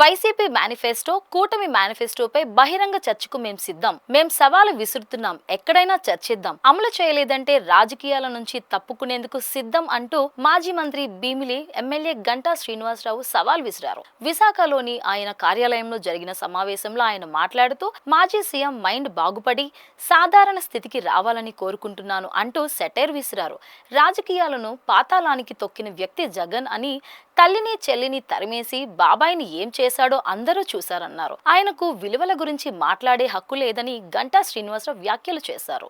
YCP manifesto కూటమి మేనిఫెస్టోపై బహిరంగ చర్చకు మేం సిద్ధం. మేం సవాలు విసురుతున్నాం. ఎక్కడైనా చర్చిద్దాం. అమలు చేయలేదంటే రాజకీయాల నుంచి తప్పుకునేందుకు సిద్ధం అంటూ మాజీ మంత్రి భీమిలి ఎమ్మెల్యే గంటా శ్రీనివాసరావు సవాల్ విసిరారు. విశాఖలోని ఆయన కార్యాలయంలో జరిగిన సమావేశంలో ఆయన మాట్లాడుతూ మాజీ సీఎం మైండ్ బాగుపడి సాధారణ స్థితికి రావాలని కోరుకుంటున్నాను అంటూ సెటైర్ విసిరారు. రాజకీయాలను పాతాళానికి తొక్కిన వ్యక్తి జగన్ అని, తల్లిని చెల్లిని తరిమేసి బాబాయిని ఏం చేశాడో అందరూ చూశారన్నారు. ఆయనకు విలువల గురించి మాట్లాడే హక్కు లేదని గంటా శ్రీనివాసరావు వ్యాఖ్యలు చేశారు.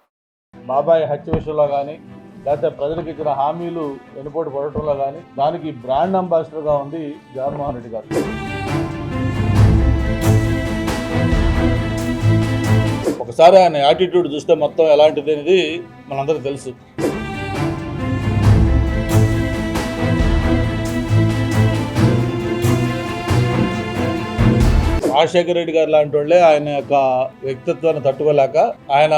బాబాయ్ హత్య విషయంలో కానీ లేకపోతే ప్రజలకు ఇచ్చిన హామీలు వెనుపోటు పడటంలో కానీ దానికి బ్రాండ్ అంబాసిడర్గా ఉంది జగన్మోహన్ రెడ్డి గారు. ఒకసారి ఆయన యాటిట్యూడ్ చూస్తే మొత్తం ఎలాంటిది అనేది మనందరికీ తెలుసు. రాజశేఖర రెడ్డి గారు లాంటి వాళ్ళే ఆయన యొక్క వ్యక్తిత్వాన్ని తట్టుకోలేక ఆయన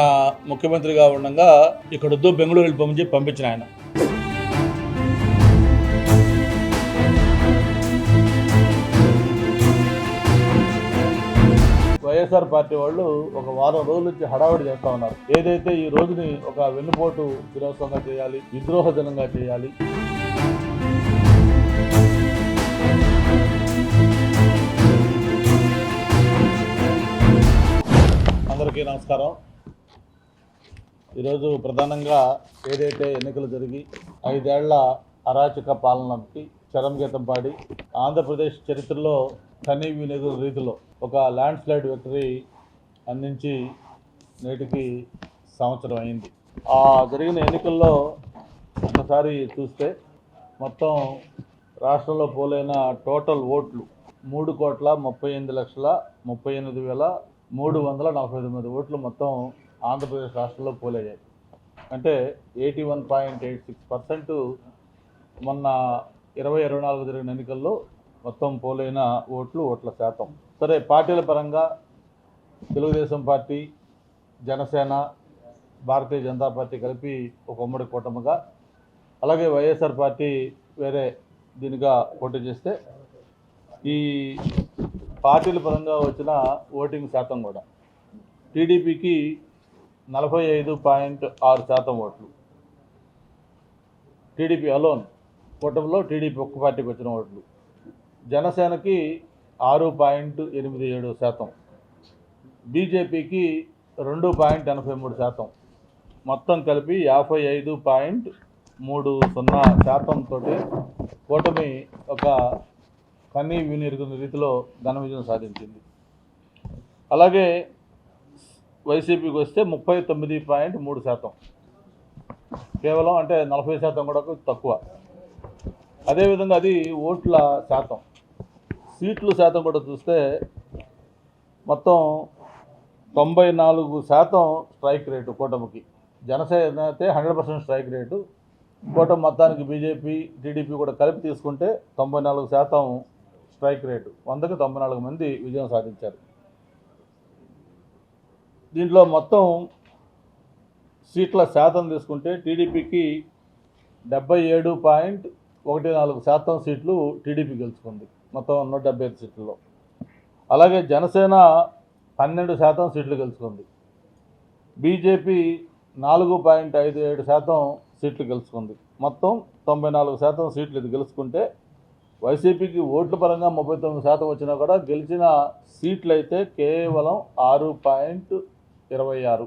ముఖ్యమంత్రిగా ఉండగా ఇక్కడొద్దు బెంగళూరు వెళ్ళిపోమని పంపించిన ఆయన. వైఎస్ఆర్ పార్టీ వాళ్ళు ఒక వారం రోజుల నుంచి హడావుడి చేస్తా ఉన్నారు. ఏదైతే ఈ రోజుని ఒక వెన్నుపోటు దినోత్సవంగా చేయాలి, విద్రోహ దినంగా చేయాలి, అందరికీ నమస్కారం. ఈరోజు ప్రధానంగా ఏదైతే ఎన్నికలు జరిగి 5 ఏళ్ల అరాచక పాలనకి చరంగీతం పాడి ఆంధ్రప్రదేశ్ చరిత్రలో కనీవినెదు రీతిలో ఒక ల్యాండ్ స్లైడ్ విక్టరీ అందించి నేటికి సంవత్సరం అయింది. ఆ జరిగిన ఎన్నికల్లో ఒకసారి చూస్తే మొత్తం రాష్ట్రంలో పోలైన టోటల్ ఓట్లు 3,38,38,349 ఓట్లు మొత్తం ఆంధ్రప్రదేశ్ రాష్ట్రంలో పోలయ్యాయి. అంటే 81.86% మొన్న 2024 జరిగిన ఎన్నికల్లో మొత్తం పోలైన ఓట్ల శాతం. సరే, పార్టీల పరంగా తెలుగుదేశం పార్టీ, జనసేన, భారతీయ జనతా పార్టీ కలిపి ఒక ఉమ్మడి కూటమిగా, అలాగే వైఎస్ఆర్ పార్టీ వేరే దీనిగా పోటీ చేస్తే ఈ పార్టీల పరంగా వచ్చిన ఓటింగ్ శాతం కూడా టీడీపీకి 45.6% ఓట్లు, టీడీపీ అలోన్ కూటమిలో టీడీపీ ఒక్క పార్టీకి వచ్చిన ఓట్లు, జనసేనకి 6.87%, బీజేపీకి 2.83%, మొత్తం కలిపి 55.30% తోటి కూటమి ఒక కన్నీ వినిరుగున్న రీతిలో ఘన విజయం సాధించింది. అలాగే వైసీపీకి వస్తే 39.3%, కేవలం అంటే 40% కూడా తక్కువ. అదేవిధంగా అది ఓట్ల శాతం. సీట్ల శాతం కూడా చూస్తే మొత్తం 94% స్ట్రైక్ రేటు కూటమికి. జనసేన అయితే 100% స్ట్రైక్ రేటు. కూటమి మొత్తానికి బీజేపీ, టీడీపీ కూడా కలిపి తీసుకుంటే 94% స్ట్రైక్ రేటు. 100కి 94 మంది విజయం సాధించారు. దీంట్లో మొత్తం సీట్ల శాతం తీసుకుంటే టీడీపీకి 77.14% సీట్లు టీడీపీ గెలుచుకుంది మొత్తం 175 సీట్లలో. అలాగే జనసేన 12% సీట్లు గెలుచుకుంది. బీజేపీ 4.57% సీట్లు గెలుచుకుంది. మొత్తం 94% సీట్లు ఇది గెలుచుకుంటే వైసీపీకి ఓట్ల పరంగా 39% వచ్చినా కూడా గెలిచిన సీట్లు అయితే కేవలం 6.26,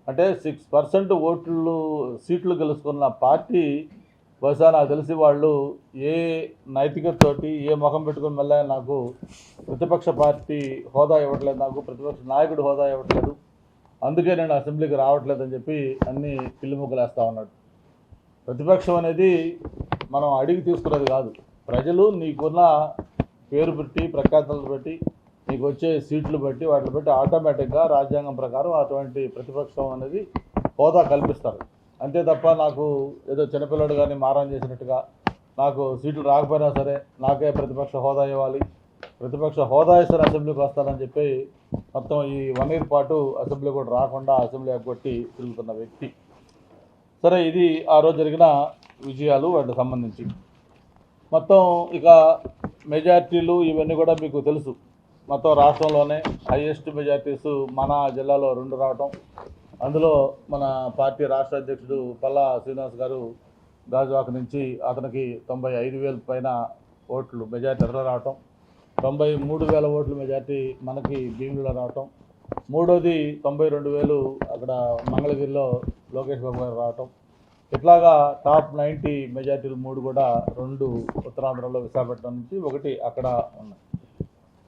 అంటే 6% సీట్లు గెలుచుకున్న పార్టీ బహుశా నాకు తెలిసి వాళ్ళు ఏ నైతికతతోటి ఏ ముఖం పెట్టుకుని మళ్ళీ నాకు ప్రతిపక్ష పార్టీ హోదా ఇవ్వట్లేదు, నాకు ప్రతిపక్ష నాయకుడు హోదా ఇవ్వట్లేదు, అందుకే నేను అసెంబ్లీకి రావట్లేదని చెప్పి అన్ని పిల్లిముక్కలు వేస్తూ ఉన్నాడు. ప్రతిపక్షం అనేది మనం అడిగి తీసుకున్నది కాదు. ప్రజలు నీకున్న పేరు పెట్టి, ప్రఖ్యాతలు బట్టి, నీకు వచ్చే సీట్లు బట్టి, వాటిని బట్టి ఆటోమేటిక్గా రాజ్యాంగం ప్రకారం అటువంటి ప్రతిపక్షం అనేది హోదా కల్పిస్తారు. అంతే తప్ప నాకు ఏదో చిన్నపిల్లడు కానీ మారం చేసినట్టుగా నాకు సీట్లు రాకపోయినా సరే నాకే ప్రతిపక్ష హోదా ఇవ్వాలి, ప్రతిపక్ష హోదా ఇస్తారు అసెంబ్లీకి వస్తానని చెప్పి మొత్తం ఈ 1 ఇయర్ పాటు అసెంబ్లీ కూడా రాకుండా అసెంబ్లీ ఎగ్గొట్టి తిరుగుతున్న వ్యక్తి. సరే, ఇది ఆ రోజు జరిగిన విజయాలు వాటికి సంబంధించి. మొత్తం ఇక మెజార్టీలు ఇవన్నీ కూడా మీకు తెలుసు. మొత్తం రాష్ట్రంలోనే హైయెస్ట్ మెజార్టీస్ మన జిల్లాలో 2 రావటం, అందులో మన పార్టీ రాష్ట్ర అధ్యక్షుడు పల్లా శ్రీనివాస్ గారు గాజువాక నుంచి అతనికి 95,000 పైన ఓట్లు మెజార్టీ ఎదురు రావటం, 93,000 ఓట్లు మెజార్టీ మనకి భీమిలో రావటం, మూడోది 92,000 అక్కడ మంగళగిరిలో లోకేష్ బాబు గారు రావటం. ఇట్లాగా టాప్ 90 మెజార్టీలు 3 కూడా 2 ఉత్తరాంధ్రలో విశాఖపట్నం నుంచి, 1 అక్కడ ఉన్నాయి.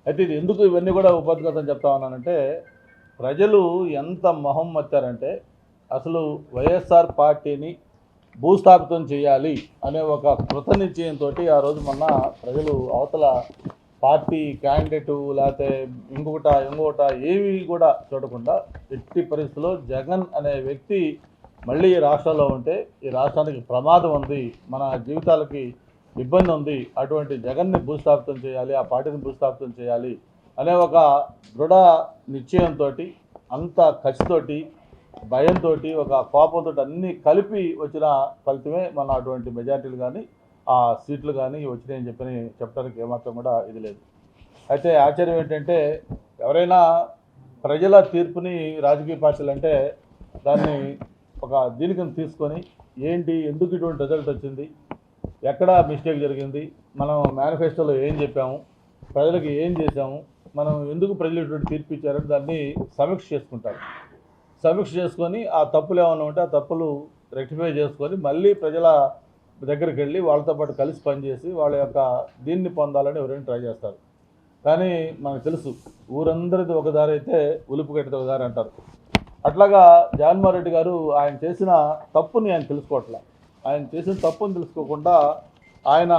అయితే ఇది ఎందుకు ఇవన్నీ కూడా ఉపద్ఘాతం చెప్తా ఉన్నానంటే, ప్రజలు ఎంత మొహం మత్తారంటే అసలు వైఎస్ఆర్ పార్టీని భూస్థాపితం చేయాలి అనే ఒక కృత నిశ్చయంతో ఆ రోజు మొన్న ప్రజలు అవతల పార్టీ క్యాండిడేటు లేకపోతే ఇంకొకట ఏవి కూడా చూడకుండా ఎట్టి పరిస్థితుల్లో జగన్ అనే వ్యక్తి మళ్ళీ ఈ రాష్ట్రంలో ఉంటే ఈ రాష్ట్రానికి ప్రమాదం ఉంది, మన జీవితాలకి ఇబ్బంది ఉంది, అటువంటి జగన్ని భూస్థాపితం చేయాలి, ఆ పార్టీని భూస్థాపితం చేయాలి అనే ఒక దృఢ నిశ్చయంతో, అంత కసితోటి, భయంతో, ఒక కోపంతో అన్నీ కలిపి వచ్చిన ఫలితమే మన అటువంటి మెజార్టీలు కానీ ఆ సీట్లు కానీ వచ్చినాయని చెప్పడానికి ఏమాత్రం కూడా ఇది లేదు. అయితే ఆశ్చర్యం ఏంటంటే, ఎవరైనా ప్రజల తీర్పుని రాజకీయ పార్టీలు అంటే దాన్ని ఒక దీనికి తీసుకొని ఏంటి, ఎందుకు ఇటువంటి రిజల్ట్ వచ్చింది, ఎక్కడ మిస్టేక్ జరిగింది, మనం మేనిఫెస్టోలో ఏం చెప్పాము, ప్రజలకు ఏం చేసాము, మనం ఎందుకు ప్రజలు ఇటువంటి తీర్పు ఇచ్చారని దాన్ని సమీక్ష చేసుకుంటారు. సమీక్ష చేసుకొని ఆ తప్పులు ఏమైనా ఉంటే ఆ తప్పులు రెక్టిఫై చేసుకొని మళ్ళీ ప్రజల దగ్గరికి వెళ్ళి వాళ్ళతో పాటు కలిసి పనిచేసి వాళ్ళ యొక్క దీన్ని పొందాలని ఎవరైనా ట్రై చేస్తారు. కానీ మనకు తెలుసు, ఊరందరిది ఒక దారి అయితే ఉలుపు కట్టిది ఒక దారి అంటారు. అట్లాగా జగన్మోహన్ రెడ్డి గారు ఆయన చేసిన తప్పుని ఆయన తెలుసుకోవట్లే. ఆయన చేసిన తప్పుని తెలుసుకోకుండా ఆయన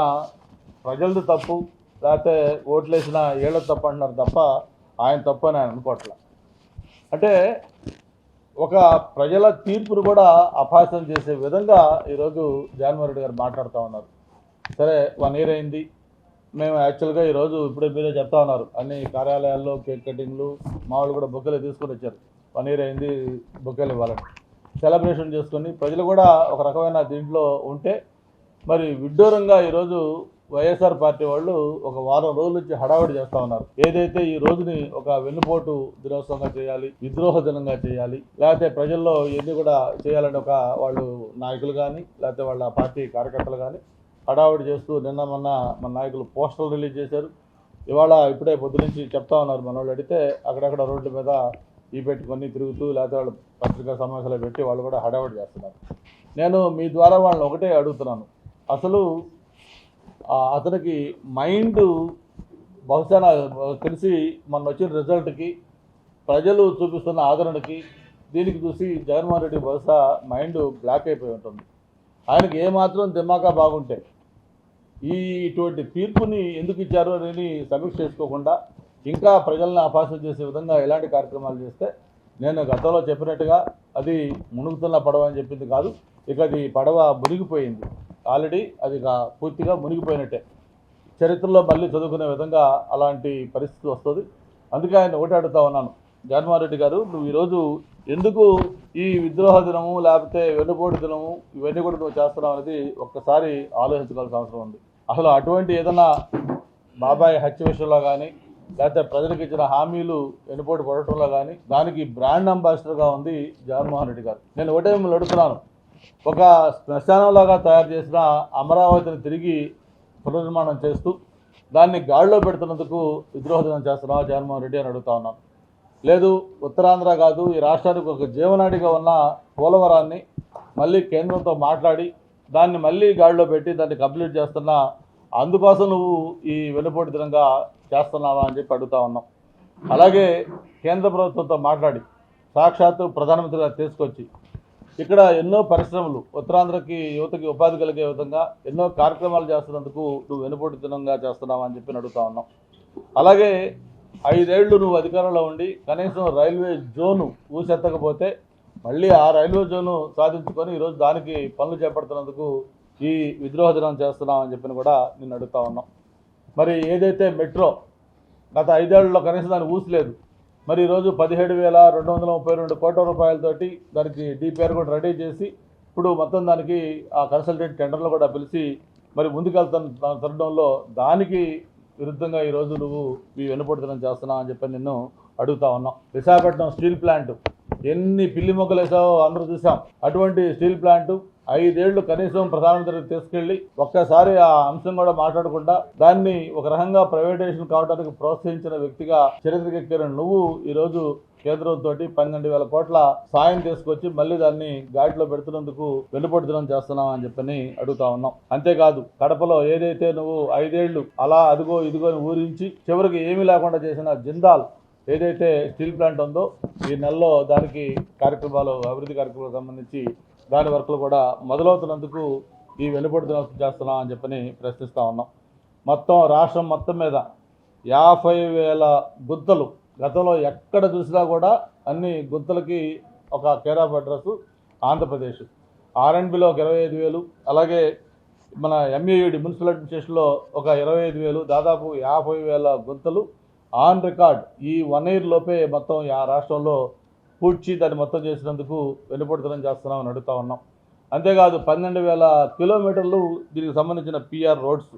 ప్రజలది తప్పు లేకపోతే ఓట్లేసిన ఏళ్ళ తప్పు అంటున్నారు తప్ప ఆయన తప్పు అని ఆయన అనుకోవట్లే. అంటే ఒక ప్రజల తీర్పును కూడా అపహాస్యం చేసే విధంగా ఈరోజు జగన్మోహన్ రెడ్డి గారు మాట్లాడుతూ ఉన్నారు. సరే 1 year అయింది, మేము యాక్చువల్గా ఈరోజు ఇప్పుడే మీరే చెప్తా ఉన్నారు, అన్ని కార్యాలయాల్లో కేక్ కటింగ్లు మా వాళ్ళు కూడా బొక్కలు తీసుకొని వచ్చారు. 1 year అయింది బొక్కలు ఇవ్వాలని సెలబ్రేషన్ చేసుకొని ప్రజలు కూడా ఒక రకమైన దీంట్లో ఉంటే, మరి విడ్డూరంగా ఈరోజు వైఎస్ఆర్ పార్టీ వాళ్ళు ఒక వారం రోజుల నుంచి హడావిడి చేస్తూ ఉన్నారు. ఏదైతే ఈ రోజుని ఒక వెన్నుపోటు దినోత్సవంగా చేయాలి, విద్రోహ దినంగా చేయాలి, లేకపోతే ప్రజల్లో ఎన్ని కూడా చేయాలని ఒక వాళ్ళు నాయకులు కానీ లేకపోతే వాళ్ళ పార్టీ కార్యకర్తలు కానీ హడావిడి చేస్తూ నిన్న మొన్న మన నాయకులు పోస్టర్లు రిలీజ్ చేశారు. ఇవాళ ఇప్పుడే పొద్దునుంచి చెప్తా ఉన్నారు, మన వాళ్ళు అడిగితే అక్కడక్కడ రోడ్ల మీద పెట్టుకొని తిరుగుతూ లేకపోతే వాళ్ళు పత్రికా సమావేశాలు పెట్టి వాళ్ళు కూడా హడావిడి చేస్తున్నారు. నేను మీ ద్వారా వాళ్ళని ఒకటే అడుగుతున్నాను, అసలు అతనికి మైండ్ బహుశా తెలిసి మొన్న వచ్చిన రిజల్ట్కి ప్రజలు చూపిస్తున్న ఆదరణకి దీనికి చూసి జగన్మోహన్ రెడ్డి బహుశా మైండ్ బ్లాక్ అయిపోయి ఉంటుంది. ఆయనకి ఏమాత్రం దిమాగా బాగుంటే ఇటువంటి తీర్పుని ఎందుకు ఇచ్చారు అని సమీక్ష చేసుకోకుండా ఇంకా ప్రజలను అపహాస్యం చేసే విధంగా ఎలాంటి కార్యక్రమాలు చేస్తే, నేను గతంలో చెప్పినట్టుగా అది మునుగుతున్న పడవ అని చెప్పింది కాదు, ఇక అది పడవ మునిగిపోయింది ఆల్రెడీ, అది పూర్తిగా మునిగిపోయినట్టే. చరిత్రలో మళ్ళీ చదువుకునే విధంగా అలాంటి పరిస్థితి వస్తుంది. అందుకే ఆయన ఒకటి అడుగుతా ఉన్నాను, జగన్మోహన్ రెడ్డి గారు నువ్వు ఈరోజు ఎందుకు ఈ విద్రోహ దినము లేకపోతే వెన్నుపోటు దినము ఇవన్నీ కూడా నువ్వు చేస్తున్నావు అనేది ఒక్కసారి ఆలోచించుకోవాల్సిన అవసరం ఉంది. అసలు అటువంటి ఏదైనా బాబాయ్ హత్య విషయంలో కానీ లేకపోతే ప్రజలకు ఇచ్చిన హామీలు వెన్నుపోటు పడటంలో కానీ దానికి బ్రాండ్ అంబాసిడర్గా ఉంది జగన్మోహన్ రెడ్డి గారు. నేను ఒకటే మిమ్మల్ని అడుగుతున్నాను, ఒక శ్మశానంలాగా తయారు చేసిన అమరావతిని తిరిగి పునర్నిర్మాణం చేస్తూ దాన్ని గాడిలో పెడుతున్నందుకు విద్రోహ దినం చేస్తున్నావా జగన్మోహన్ రెడ్డి అని అడుగుతా ఉన్నాను. లేదు, ఉత్తరాంధ్ర కాదు ఈ రాష్ట్రానికి ఒక జీవనాడిగా ఉన్న పోలవరాన్ని మళ్ళీ కేంద్రంతో మాట్లాడి దాన్ని మళ్ళీ గాడిలో పెట్టి దాన్ని కంప్లీట్ చేస్తున్నా, అందుకోసం నువ్వు ఈ వెన్నుపోటు దినంగా చేస్తున్నావా అని చెప్పి అడుగుతా ఉన్నాం. అలాగే కేంద్ర ప్రభుత్వంతో మాట్లాడి సాక్షాత్తు ప్రధానమంత్రిగా తీసుకొచ్చి ఇక్కడ ఎన్నో పరిశ్రమలు ఉత్తరాంధ్రకి యువతకి ఉపాధి కలిగే విధంగా ఎన్నో కార్యక్రమాలు చేస్తున్నందుకు నువ్వు వెన్నుపోటు దినంగా చేస్తున్నావా అని చెప్పి అడుగుతా ఉన్నాం. అలాగే 5 ఏళ్ళు నువ్వు అధికారంలో ఉండి కనీసం రైల్వే జోను ఊసెత్తకపోతే మళ్ళీ ఆ రైల్వే జోను సాధించుకొని ఈరోజు దానికి పనులు చేపడుతున్నందుకు ఈ విద్రోహ దినం చేస్తున్నామని చెప్పి కూడా నిన్ను అడుగుతా ఉన్నాం. మరి ఏదైతే మెట్రో గత 5 ఏళ్లలో కనీసం దాన్ని ఊసలేదు, మరి ఈరోజు 17,232 కోట్ల రూపాయలతోటి దానికి డిపిఆర్ కూడా రెడీ చేసి ఇప్పుడు మొత్తం దానికి ఆ కన్సల్టెంట్ టెండర్లు కూడా పిలిచి మరి ముందుకెళ్తున్న తరుణంలో దానికి విరుద్ధంగా ఈరోజు నువ్వు మీ వెనుపడుతనం చేస్తున్నావు అని చెప్పి నిన్ను అడుగుతా ఉన్నాం. విశాఖపట్నం స్టీల్ ప్లాంట్ ఎన్ని పిల్లి మొక్కలు వేసావో అందరూ చూసాం. అటువంటి స్టీల్ ప్లాంట్ 5 ఏళ్లు కనీసం ప్రధానమంత్రికి తీసుకెళ్లి ఒక్కసారి ఆ అంశం కూడా మాట్లాడకుండా దాన్ని ఒక రకంగా ప్రైవేటైజేషన్ కావడానికి ప్రోత్సహించిన వ్యక్తిగా చరిత్రకెక్కిన నువ్వు ఈరోజు కేంద్రంతో 12,000 కోట్ల సాయం తీసుకొచ్చి మళ్ళీ దాన్ని గాడిలో పెడుతున్నందుకు వెనుపడుతనం చేస్తున్నావు అని చెప్పని అడుగుతా ఉన్నాం. అంతేకాదు కడపలో ఏదైతే నువ్వు 5 ఏళ్లు అలా అదిగో ఇదిగో అని ఊరించి చివరికి ఏమీ లేకుండా చేసిన జిందాల్ ఏదైతే స్టీల్ ప్లాంట్ ఉందో ఈ నెలలో దానికి కార్యక్రమాలు అభివృద్ధి కార్యక్రమాలకు సంబంధించి దాని వర్కులు కూడా మొదలవుతున్నందుకు ఈ వెనుపడుతనం చేస్తున్నాం అని చెప్పని ప్రశ్నిస్తూ ఉన్నాం. మొత్తం రాష్ట్రం మొత్తం మీద 50,000 గుంతలు గతంలో ఎక్కడ చూసినా కూడా అన్ని గుంతలకి ఒక కేర్ ఆఫ్ అడ్రస్ ఆంధ్రప్రదేశ్. R&Bలో ఒక 25,000, అలాగే మన MUED మున్సిపల్ అడ్మినిస్ట్రేషన్లో ఒక 25,000, దాదాపు 50,000 గుంతలు ఆన్ రికార్డ్ ఈ 1 year లోపే మొత్తం ఆ రాష్ట్రంలో పూడ్చి దాన్ని మొత్తం చేసినందుకు వెనుపడుతనం చేస్తున్నామని అడుగుతా ఉన్నాం. అంతేకాదు 12,000 కిలోమీటర్లు దీనికి సంబంధించిన PR రోడ్స్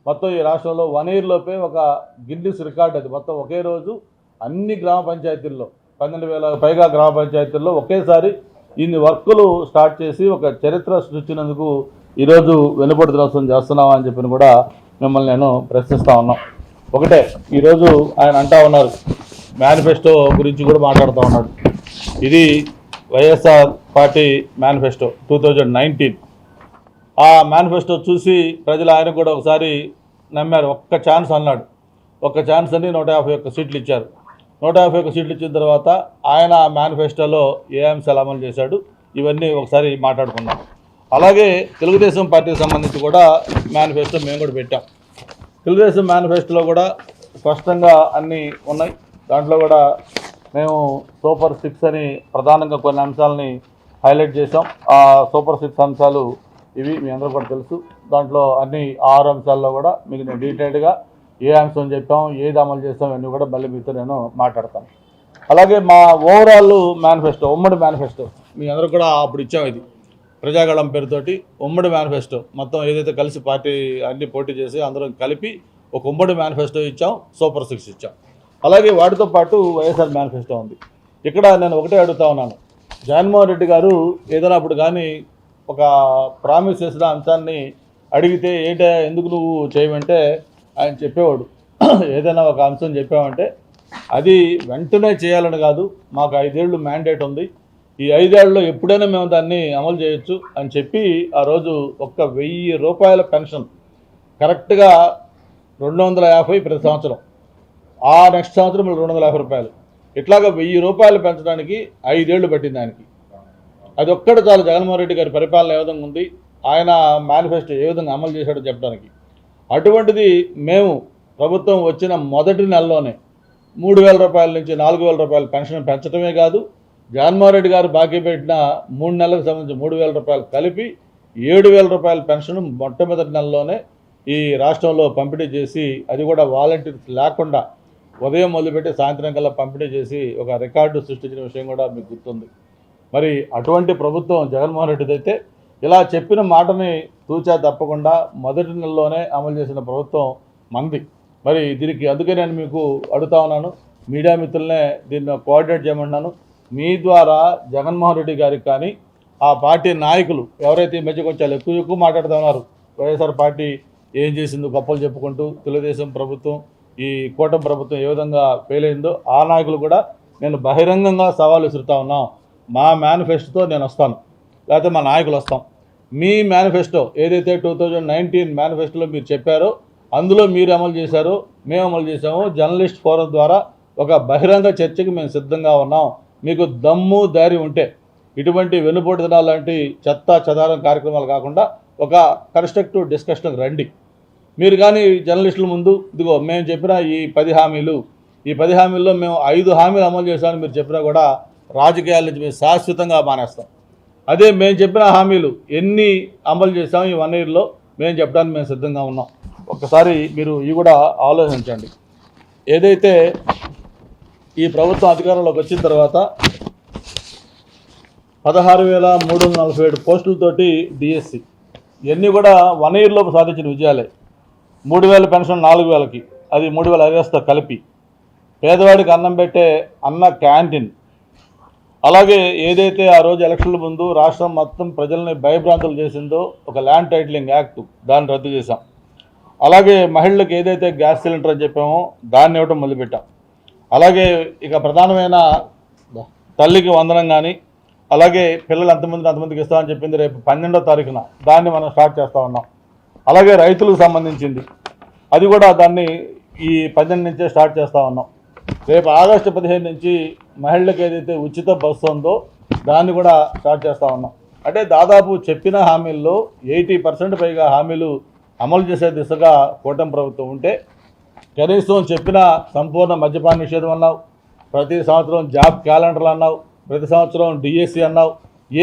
మొత్తం ఈ రాష్ట్రంలో 1 year లోపే ఒక గిన్నిస్ రికార్డ్. అది మొత్తం ఒకే రోజు అన్ని గ్రామ పంచాయతీల్లో 12,000 పైగా గ్రామ పంచాయతీల్లో ఒకేసారి ఇన్ని వర్కులు స్టార్ట్ చేసి ఒక చరిత్ర సృష్టించినందుకు ఈరోజు వెనుపడుతనం చేస్తున్నామా అని చెప్పి కూడా మిమ్మల్ని నేను ప్రశ్నిస్తూ ఉన్నాం. ఒకటే ఈరోజు ఆయన అంటా ఉన్నారు, మేనిఫెస్టో గురించి కూడా మాట్లాడుతూ ఉన్నాడు. ఇది వైఎస్ఆర్ పార్టీ మేనిఫెస్టో 2019. ఆ మేనిఫెస్టో చూసి ప్రజలు ఆయన కూడా ఒకసారి నమ్మారు. ఒక్క ఛాన్స్ అన్నాడు. ఒక్క ఛాన్స్ అని 151 సీట్లు ఇచ్చారు. 151 సీట్లు ఇచ్చిన తర్వాత ఆయన మేనిఫెస్టోలో ఏ అంశాలు అమలు చేశాడు ఇవన్నీ ఒకసారి మాట్లాడుకున్నాం. అలాగే తెలుగుదేశం పార్టీకి సంబంధించి కూడా మేనిఫెస్టో మేము కూడా పెట్టాం. తెలుగుదేశం మేనిఫెస్టోలో కూడా స్పష్టంగా అన్నీ ఉన్నాయి. దాంట్లో కూడా మేము సూపర్ 6 అని ప్రధానంగా కొన్ని అంశాలని హైలైట్ చేసాం. ఆ సూపర్ 6 అంశాలు ఇవి మీ అందరూ కూడా తెలుసు. దాంట్లో అన్ని 6 అంశాల్లో కూడా మీకు నేను డీటెయిల్డ్గా ఏ అంశం చెప్పాం, ఏది అమలు చేస్తాం అన్నీ కూడా మళ్ళీ మీతో నేను మాట్లాడతాను. అలాగే మా ఓవరాల్ మేనిఫెస్టో, ఉమ్మడి మేనిఫెస్టో మీ అందరూ కూడా అప్పుడు ఇచ్చాం. ఇది ప్రజాగళం పేరుతోటి ఉమ్మడి మేనిఫెస్టో మొత్తం ఏదైతే కలిసి పార్టీ అన్ని పోటీ చేసి అందరం కలిపి ఒక ఉమ్మడి మేనిఫెస్టో ఇచ్చాం, సూపర్ 6 ఇచ్చాం. అలాగే వాటితో పాటు వైఎస్ఆర్ మేనిఫెస్టో ఉంది. ఇక్కడ నేను ఒకటే అడుగుతా ఉన్నాను, జగన్మోహన్ రెడ్డి గారు ఏదైనా అప్పుడు కానీ ఒక ప్రామిస్ చేసిన అంశాన్ని అడిగితే ఏంటో ఎందుకు నువ్వు చేయమంటే ఆయన చెప్పేవాడు, ఏదైనా ఒక అంశం చెప్పామంటే అది వెంటనే చేయాలని కాదు, మాకు 5 ఏళ్ళు మ్యాండేట్ ఉంది, ఈ 5 ఏళ్ళలో ఎప్పుడైనా మేము దాన్ని అమలు చేయొచ్చు అని చెప్పి ఆ రోజు ఒక్క 1,000 రూపాయల పెన్షన్ కరెక్ట్గా 250 ప్రతి సంవత్సరం, ఆ నెక్స్ట్ సంవత్సరం 250 రూపాయలు, ఇట్లాగా 1,000 రూపాయలు పెంచడానికి 5 ఏళ్ళు పట్టింది ఆయనకి. అది ఒక్కటి చాలు జగన్మోహన్ రెడ్డి గారి పరిపాలన ఏ విధంగా ఉంది, ఆయన మేనిఫెస్టో ఏ విధంగా అమలు చేశాడో చెప్పడానికి. అటువంటిది మేము ప్రభుత్వం వచ్చిన మొదటి నెలలోనే 3,000 రూపాయల నుంచి 4,000 రూపాయల పెన్షన్ పెంచడమే కాదు, జగన్మోహన్ రెడ్డి గారు బాకీ పెట్టిన 3 నెలలకు సంబంధించి 3,000 రూపాయలు కలిపి 7,000 రూపాయల పెన్షన్ మొట్టమొదటి నెలలోనే ఈ రాష్ట్రంలో పంపిణీ చేసి, అది కూడా వాలంటీర్స్ లేకుండా ఉదయం మొదలుపెట్టి సాయంత్రం కల్లా పంపిణీ చేసి ఒక రికార్డు సృష్టించిన విషయం కూడా మీకు గుర్తుంది. మరి అటువంటి ప్రభుత్వం జగన్మోహన్ రెడ్డిది అయితే ఇలా చెప్పిన మాటని తూచా తప్పకుండా మొదటి నెలలోనే అమలు చేసిన ప్రభుత్వం మంది. మరి దీనికి అందుకే నేను మీకు అడుగుతా ఉన్నాను, మీడియా మిత్రులనే దీన్ని కోఆర్డినేట్ చేయమన్నాను. మీ ద్వారా జగన్మోహన్ రెడ్డి గారికి కానీ ఆ పార్టీ నాయకులు ఎవరైతే ఈ మధ్య కొంచెం ఎక్కువ మాట్లాడుతూ ఉన్నారు, వైఎస్ఆర్ పార్టీ ఏం చేసిందో గొప్పలు చెప్పుకుంటూ తెలుగుదేశం ప్రభుత్వం ఈ కూటమి ప్రభుత్వం ఏ విధంగా ఫెయిల్ అయిందో ఆ నాయకులు కూడా నేను బహిరంగంగా సవాలు విసురుతా ఉన్నాం. మా మేనిఫెస్టోతో నేను వస్తాను, లేకపోతే మా నాయకులు వస్తాం. మీ మేనిఫెస్టో ఏదైతే 2019 మేనిఫెస్టోలో మీరు చెప్పారో అందులో మీరు అమలు చేశారో మేము అమలు చేసామో జర్నలిస్ట్ ఫోరం ద్వారా ఒక బహిరంగ చర్చకి మేము సిద్ధంగా ఉన్నాం. మీకు దమ్ము ధైర్యం ఉంటే ఇటువంటి వెన్నుపోటుదనాలు లాంటి చెత్త చెదారం కార్యక్రమాలు కాకుండా ఒక కన్స్ట్రక్టివ్ డిస్కషన్కి రండి. మీరు కానీ జర్నలిస్టుల ముందు ఇదిగో మేము చెప్పిన ఈ 10 హామీలు, ఈ 10 హామీల్లో మేము 5 హామీలు అమలు చేశామని మీరు చెప్పినా కూడా రాజకీయాల నుంచి మేము శాశ్వతంగా మానేస్తాం. అదే మేము చెప్పిన హామీలు ఎన్ని అమలు చేసాం ఈ 1 yearలో మేము చెప్పడానికి మేము సిద్ధంగా ఉన్నాం. ఒక్కసారి మీరు ఇవి కూడా ఆలోచించండి. ఏదైతే ఈ ప్రభుత్వం అధికారంలోకి వచ్చిన తర్వాత 16,347 పోస్టులతోటి డిఎస్సి ఇవన్నీ కూడా 1 yearలోపు సాధించిన విజయాలే. 3,000 పెన్షన్ 4,000కి, అది 3,500తో కలిపి. పేదవాడికి అన్నం పెట్టే అన్న క్యాంటీన్. అలాగే ఏదైతే ఆ రోజు ఎలక్షన్ల ముందు రాష్ట్రం మొత్తం ప్రజల్ని భయభ్రాంతులు చేసిందో ఒక ల్యాండ్ టైటిలింగ్ యాక్ట్, దాన్ని రద్దు చేశాం. అలాగే మహిళలకు ఏదైతే గ్యాస్ సిలిండర్ అని చెప్పామో దాన్ని ఇవ్వటం మొదలుపెట్టాం. అలాగే ఇక ప్రధానమైన తల్లికి వందనం కానీ, అలాగే పిల్లలు అంతమందికి ఇస్తామని చెప్పింది రేపు 12వ తారీఖున, దాన్ని మనం స్టార్ట్ చేస్తూ ఉన్నాం. అలాగే రైతులకు సంబంధించింది అది కూడా దాన్ని ఈ 18 నుంచే స్టార్ట్ చేస్తూ ఉన్నాం. రేపు ఆగస్టు 15 నుంచి మహిళలకు ఏదైతే ఉచిత బస్సు ఉందో దాన్ని కూడా స్టార్ట్ చేస్తూ ఉన్నాం. అంటే దాదాపు చెప్పిన హామీల్లో 80% పైగా హామీలు అమలు చేసే దిశగా కూటమి ప్రభుత్వం ఉంటే, కనీసం చెప్పిన సంపూర్ణ మద్యపాన నిషేధం అన్నావు, ప్రతి సంవత్సరం జాబ్ క్యాలెండర్లు అన్నావు, ప్రతి సంవత్సరం డిఎస్సి అన్నావు,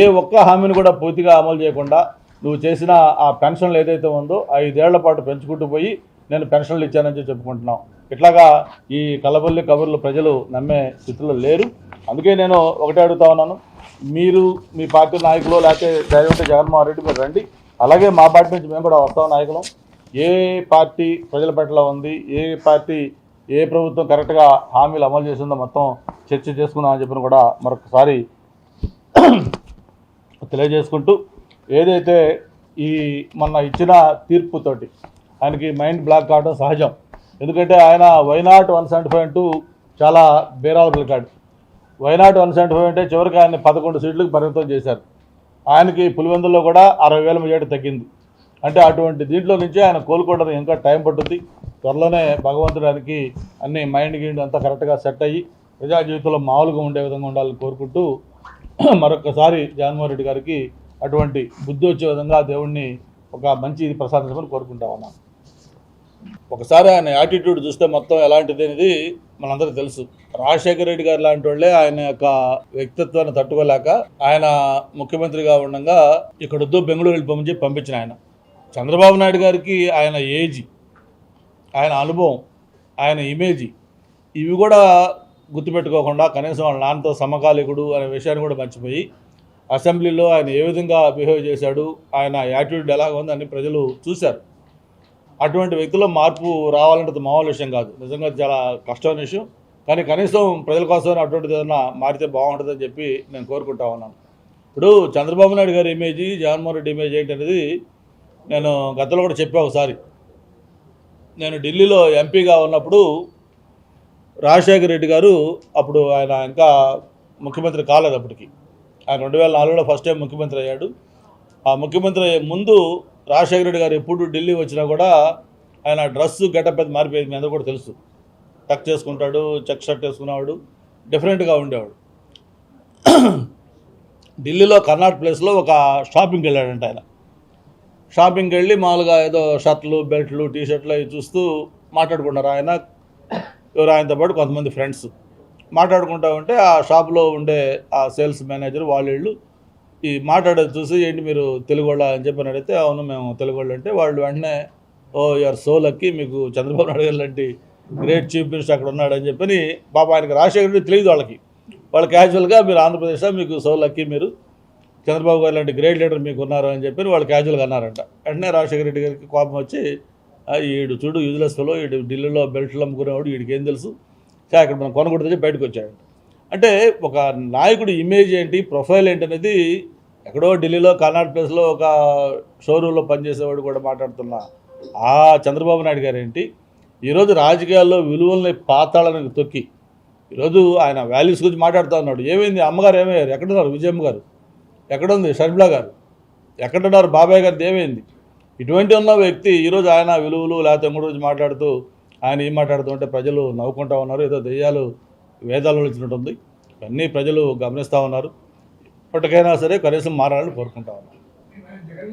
ఏ ఒక్క హామీని కూడా పూర్తిగా అమలు చేయకుండా నువ్వు చేసిన ఆ పెన్షన్లు ఏదైతే ఉందో 5 ఏళ్ల పాటు పెంచుకుంటూ పోయి నేను పెన్షన్లు ఇచ్చానని చెప్పుకుంటున్నాం. ఇట్లాగా ఈ కలబొల్లి కబుర్లు ప్రజలు నమ్మే స్థితిలో లేరు. అందుకే నేను ఒకటే అడుగుతా ఉన్నాను, మీరు మీ పార్టీ నాయకులు లేకపోతే ధైర్యం జగన్మోహన్ రెడ్డి మీరు రండి, అలాగే మా పార్టీ నుంచి మేము కూడా వస్తాం నాయకులం. ఏ పార్టీ ప్రజల పట్ల ఉంది, ఏ పార్టీ ఏ ప్రభుత్వం కరెక్ట్గా హామీలు అమలు చేసిందో మొత్తం చర్చ చేసుకుందామని చెప్పిన కూడా మరొకసారి తెలియజేసుకుంటూ, ఏదైతే ఈ మొన్న ఇచ్చిన తీర్పుతోటి ఆయనకి మైండ్ బ్లాక్ కావడం సహజం. ఎందుకంటే ఆయన వైనాట్ 175 అంటూ చాలా బేరాలు పలికాడు. వైనాట్ 175 అంటే చివరికి ఆయన 11 సీట్లకు పరిమితం చేశారు. ఆయనకి పులివెందుల్లో కూడా 60,000 మెజార్టీ తగ్గింది. అంటే అటువంటి దీంట్లో నుంచి ఆయన కోలుకోవడానికి ఇంకా టైం పడుతుంది. త్వరలోనే భగవంతుడానికి అన్ని మైండ్ గిండ్ అంతా కరెక్ట్గా సెట్ అయ్యి ప్రజా జీవితంలో మామూలుగా ఉండే విధంగా ఉండాలని కోరుకుంటూ, మరొకసారి జగన్మోహన్ రెడ్డి గారికి అటువంటి బుద్ధి వచ్చే విధంగా దేవుణ్ణి ఒక మంచి ఇది ప్రసాదించమని కోరుకుంటా ఉన్నాను. ఒకసారి ఆయన యాటిట్యూడ్ చూస్తే మొత్తం ఎలాంటిది అనేది మనందరికీ తెలుసు. రాజశేఖర రెడ్డి గారు లాంటి వాళ్ళే ఆయన యొక్క వ్యక్తిత్వాన్ని తట్టుకోలేక ఆయన ముఖ్యమంత్రిగా ఉండగా ఇక్కడొద్దు బెంగళూరు వెళ్ళిపోమని చెప్పి పంపించిన ఆయన. చంద్రబాబు నాయుడు గారికి ఆయన ఏజీ, ఆయన అనుభవం, ఆయన ఇమేజీ ఇవి కూడా గుర్తుపెట్టుకోకుండా కనీసం వాళ్ళ నాన్నతో సమకాలికుడు అనే విషయాన్ని కూడా మర్చిపోయి అసెంబ్లీలో ఆయన ఏ విధంగా బిహేవ్ చేశాడు, ఆయన యాటిట్యూడ్ ఎలాగ ఉందని ప్రజలు చూశారు. అటువంటి వ్యక్తిలో మార్పు రావాలంటే మామూలు విషయం కాదు, నిజంగా చాలా కష్టమైన విషయం. కానీ కనీసం ప్రజల కోసం అటువంటిది ఏదైనా మారితే బాగుంటుందని చెప్పి నేను కోరుకుంటా ఉన్నాను. ఇప్పుడు చంద్రబాబు నాయుడు గారి ఇమేజీ, జగన్మోహన్ రెడ్డి ఇమేజ్ ఏంటనేది నేను గతంలో కూడా చెప్పా. ఒకసారి నేను ఢిల్లీలో ఎంపీగా ఉన్నప్పుడు రాజశేఖర రెడ్డి గారు, అప్పుడు ఆయన ఇంకా ముఖ్యమంత్రి కాలేదు అప్పటికి, ఆయన 2004లో ఫస్ట్ టైం ముఖ్యమంత్రి అయ్యాడు. ఆ ముఖ్యమంత్రి అయ్యే ముందు రాజశేఖర రెడ్డి గారు ఎప్పుడు ఢిల్లీ వచ్చినా కూడా ఆయన డ్రెస్సు గెటప్ అది మారిపోయేది, మీ అందరూ కూడా తెలుసు. టక్ చేసుకుంటాడు, చెక్ షర్ట్ వేసుకునేవాడు, డిఫరెంట్గా ఉండేవాడు. ఢిల్లీలో కర్నాట్ ప్లేస్లో ఒక షాపింగ్కి వెళ్ళాడంట ఆయన. షాపింగ్కి వెళ్ళి మామూలుగా ఏదో షర్ట్లు, బెల్ట్లు, టీ షర్ట్లు అవి చూస్తూ మాట్లాడుకున్నారు. ఆయనతో పాటు కొంతమంది ఫ్రెండ్స్ మాట్లాడుకుంటా ఉంటే ఆ షాప్లో ఉండే ఆ సేల్స్ మేనేజర్ వాళ్ళు ఈ మాట్లాడేది చూసి, ఏంటి మీరు తెలుగు వాళ్ళ అని చెప్పి అడిగితే, అవును మేము తెలుగు వాళ్ళు అంటే, వాళ్ళు వెంటనే ఓ యూఆర్ సో లక్కీ, మీకు చంద్రబాబు నాయుడు గారు లాంటి గ్రేట్ చీఫ్ మినిస్టర్ అక్కడ ఉన్నాడని చెప్పని పాప ఆయనకి రాజశేఖర రెడ్డి తెలియదు వాళ్ళు క్యాజువల్గా మీరు ఆంధ్రప్రదేశ్లో మీకు సో లక్కీ, మీరు చంద్రబాబు గారు లాంటి గ్రేట్ లీడర్ మీకు ఉన్నారు అని చెప్పి వాళ్ళు క్యాజువల్గా అన్నారంట. వెంటనే రాజశేఖర రెడ్డి గారికి కోపం వచ్చి, ఈడు చూడు యూజ్లెస్ ఫెలో, ఈడు ఢిల్లీలో బెల్ట్లు అమ్ముకునేవాడు, వీడికి ఏం తెలుసు, ఇక్కడ మనం కొనకూడదని బయటకు వచ్చాడు. అంటే ఒక నాయకుడి ఇమేజ్ ఏంటి, ప్రొఫైల్ ఏంటి అనేది ఎక్కడో ఢిల్లీలో కర్నాటక ప్లేస్లో ఒక షోరూంలో పనిచేసేవాడు కూడా మాట్లాడుతున్న ఆ చంద్రబాబు నాయుడు గారు ఏంటి, ఈరోజు రాజకీయాల్లో విలువల్ని పాతాళానికి తొక్కి ఈరోజు ఆయన వాల్యూస్ గురించి మాట్లాడుతూ ఉన్నాడు. ఏమైంది, అమ్మగారు ఏమయ్యారు, ఎక్కడున్నారు, విజయమ్మ గారు ఎక్కడుంది, షర్మిలా గారు ఎక్కడున్నారు, బాబాయ్ గారిది ఏమైంది? ఇటువంటి ఉన్న వ్యక్తి ఈరోజు ఆయన విలువలు లేకపోతే ఇంకో రోజు మాట్లాడుతూ ఆయన ఏం మాట్లాడుతూ ఉంటే ప్రజలు నవ్వుకుంటూ ఉన్నారు. ఏదో దెయ్యాలు వేదాలు వచ్చినట్టుంది. ఇవన్నీ ప్రజలు గమనిస్తూ ఉన్నారు. ఇప్పటికైనా సరే కనీసం మారాలని కోరుకుంటా ఉన్నారు.